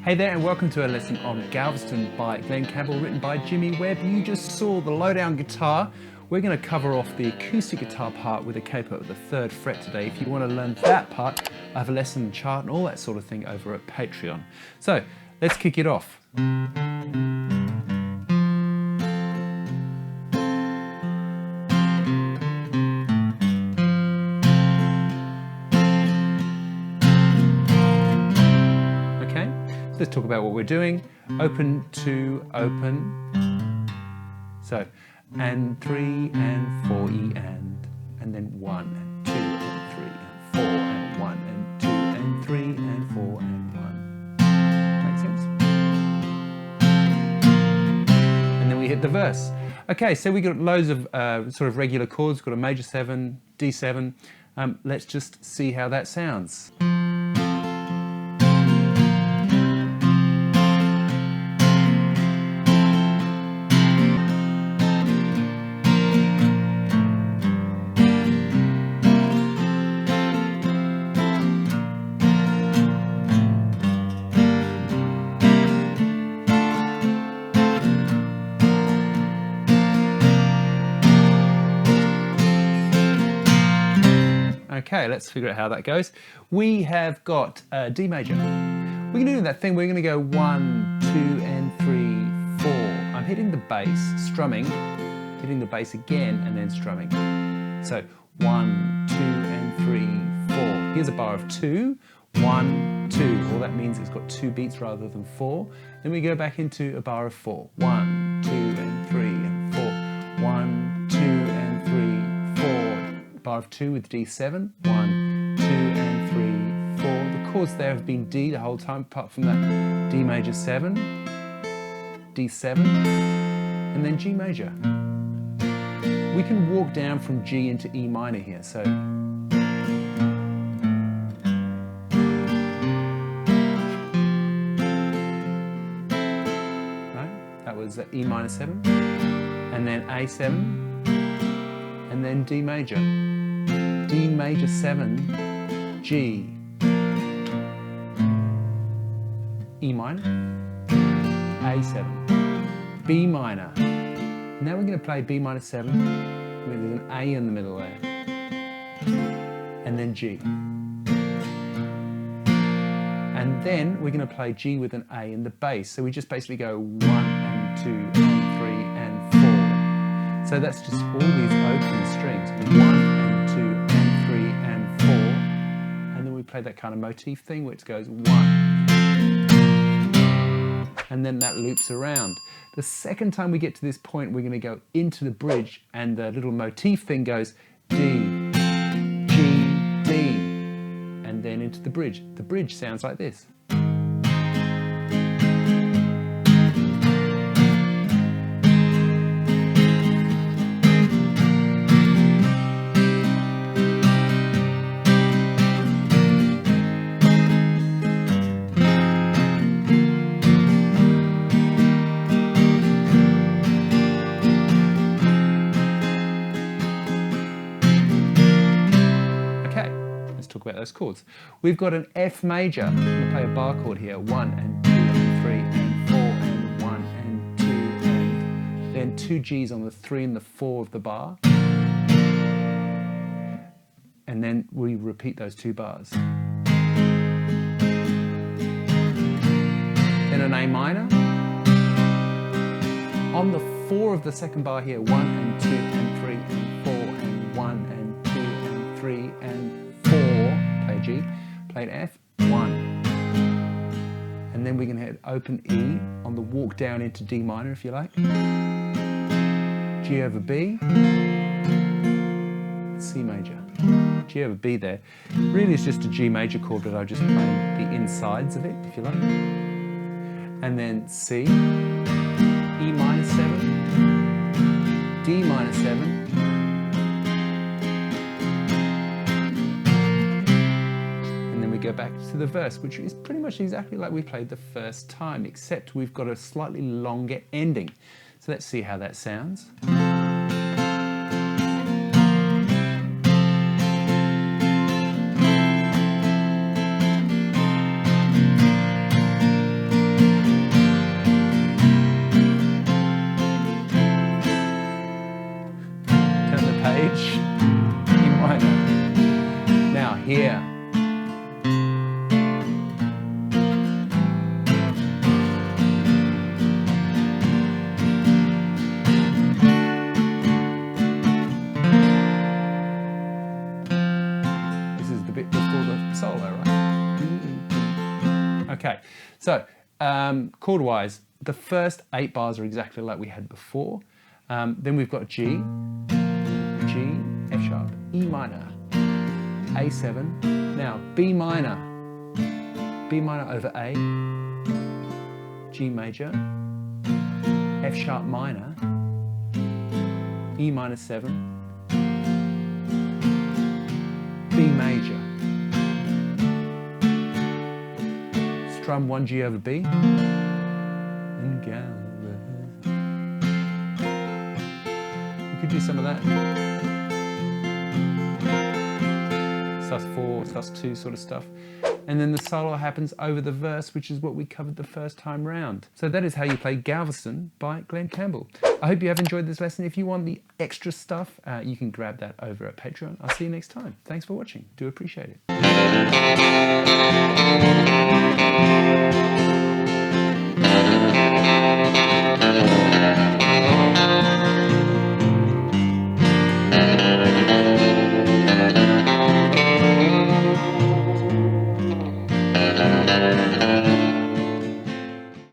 Hey there and welcome to a lesson on Galveston by Glen Campbell, written by Jimmy Webb. You just saw the lowdown guitar. We're going to cover off the acoustic guitar part with a capo at the 3rd fret today. If you want to learn that part, I have a lesson chart and all that sort of thing over at Patreon. So let's kick it off. Let's talk about what we're doing. Open to open. So, and 3 and 4 E and then 1 and 2 and 3 and 4 and 1 and 2 and 3 and 4 and 1. Make sense? And then we hit the verse. Okay, so we got loads of sort of regular chords. We've got a major 7, D7. Let's just see how that sounds. Okay, let's figure out how that goes. We have got D major. We're going to do that thing, we're going to go 1, 2 and 3, 4. I'm hitting the bass, strumming, hitting the bass again and then strumming. So 1, 2 and 3, 4. Here's a bar of 2, 1, 2. All that means it's got 2 beats rather than 4. Then we go back into a bar of 4. 1, 2 and 3 and 4. 1, 2 and 3, 4. Bar of 2 with D7, 1, 2 and 3, 4. The chords there have been D the whole time, apart from that D major 7, D7, and then G major. We can walk down from G into E minor here, so right, that was E minor 7, and then A7, and then D major. D major 7, G, E minor, A7, B minor. Now we're going to play B minor 7 with an A in the middle there, and then G. And then we're going to play G with an A in the bass. So we just basically go 1 and 2 and 3 and 4. So that's just all these open strings, 1 and 2 and 3 and 4, and then we play that kind of motif thing which goes 1, and then that loops around. The second time we get to this point, we're going to go into the bridge, and the little motif thing goes D, G, D, and then into the bridge. The bridge sounds like this. About those chords. We've got an F major. I'm going to play a bar chord here. 1 and 2 and 3 and 4 and 1 and 2 and then 2 G's on the 3 and the 4 of the bar. And then we repeat those 2 bars. Then an A minor. On the 4 of the second bar here, 1 and 2 and 3 and 4 and 1 and 2 and 3 and 4, play G, play an F, 1. And then we're going to hit open E on the walk down into D minor, if you like. G over B, C major. G over B there. Really it's just a G major chord, but I'm just playing the insides of it, if you like. And then C, E minor 7, D minor 7, go back to the verse, which is pretty much exactly like we played the first time, except we've got a slightly longer ending. So let's see how that sounds. H, E minor. Now here. This is the bit before the solo, right? Okay, so chord-wise, the first 8 bars are exactly like we had before. Then we've got G, G, F sharp, E minor, A7. Now B minor over A, G major, F sharp minor, E minor 7, B major, strum 1G over B, and Galveston. You could do some of that. sus4, sus2 sort of stuff. And then the solo happens over the verse, which is what we covered the first time round. So that is how you play Galveston by Glen Campbell. I hope you have enjoyed this lesson. If you want the extra stuff, you can grab that over at Patreon. I'll see you next time. Thanks for watching. Do appreciate it.